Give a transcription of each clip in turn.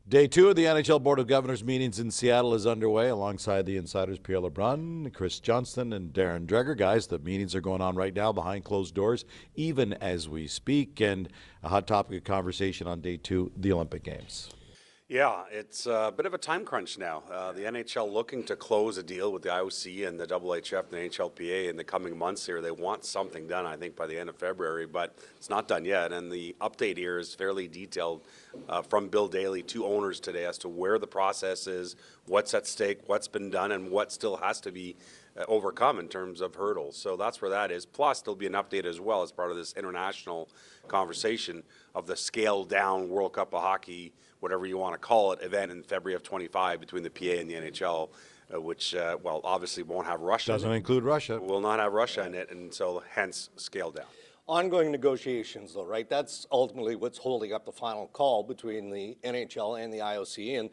Day 2 of the NHL Board of Governors meetings in Seattle is underway alongside the insiders Pierre, LeBrun, Johnston and Darren Dreger. Guys, the meetings are going on right now behind closed doors, even as we speak, and a hot topic of conversation on Day 2, the Olympic Games. Yeah, it's a bit of a time crunch now. The NHL looking to close a deal with the IOC and the IIHF and the NHLPA in the coming months here. They want something done, I think, by the end of February, but it's not done yet. And the update here is fairly detailed from Bill Daly to owners today as to where the process is, what's at stake, what's been done, and what still has to be overcome in terms of hurdles. So that's where that is. Plus, there'll be an update as well as part of this international conversation of the scaled down World Cup of Hockey, whatever you want to call it, event in February of 25 between the PA and the NHL, which, well, obviously won't have Russia. Doesn't include Russia. Will not have Russia in it, and so hence scaled down. Ongoing negotiations, though, right? That's ultimately what's holding up the final call between the NHL and the IOC, and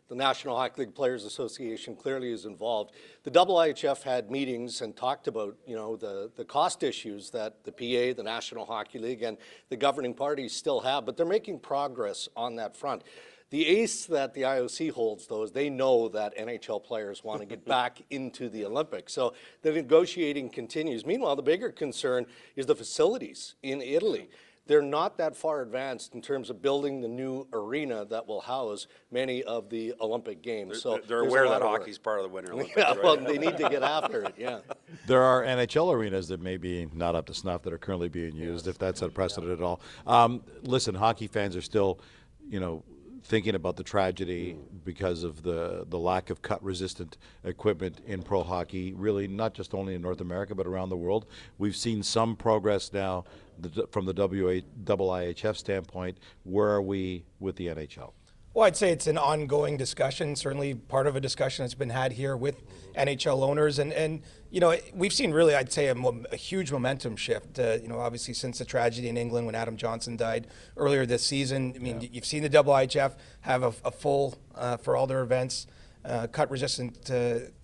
the National Hockey League Players Association clearly is involved. The IIHF had meetings and talked about, you know, the cost issues that the PA, the National Hockey League, and the governing parties still have, but they're making progress on that front. The ace that the IOC holds, though, is they know that NHL players want to get back into the Olympics. So the negotiating continues. Meanwhile, the bigger concern is the facilities in Italy. They're not that far advanced in terms of building the new arena that will house many of the Olympic Games. They're aware that hockey's part of the Winter Olympics. Yeah, right? well, they need to get after it, yeah. There are NHL arenas that may be not up to snuff that are currently being used, if that's a precedent at all. Listen, hockey fans are still, you know, thinking about the tragedy because of the lack of cut-resistant equipment in pro hockey, really not just only in North America but around the world. We've seen some progress now from the IIHF standpoint. Where are we with the NHL? Well, I'd say it's an ongoing discussion, certainly part of a discussion that's been had here with NHL owners. And you know, we've seen really, I'd say, a huge momentum shift, you know, obviously since the tragedy in England when Adam Johnson died earlier this season. I mean, you've seen the IIHF have a full, for all their events, cut-resistant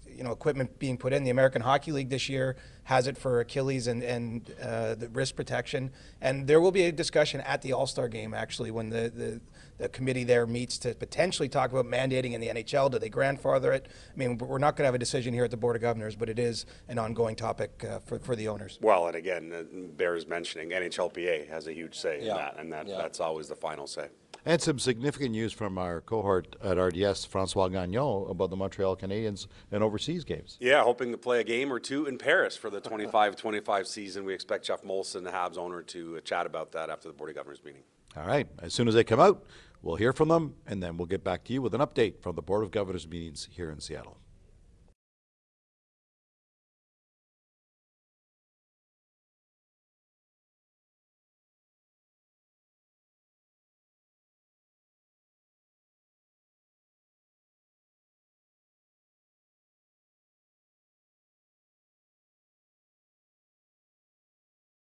you know, equipment being put in. The American Hockey League this year has it for Achilles and the wrist protection. And there will be a discussion at the All-Star game, actually, when the committee there meets to potentially talk about mandating in the NHL. Do they grandfather it? I mean, we're not going to have a decision here at the Board of Governors, but it is an ongoing topic for the owners. Well, and again, Bear's mentioning NHLPA has a huge say in that, and that's always the final say. And some significant news from our cohort at RDS, Francois Gagnon, about the Montreal Canadiens and overseas games. Yeah, hoping to play a game or two in Paris for the 25-25 season. We expect Jeff Molson, the Habs owner, to chat about that after the Board of Governors meeting. All right. As soon as they come out, we'll hear from them, and then we'll get back to you with an update from the Board of Governors meetings here in Seattle.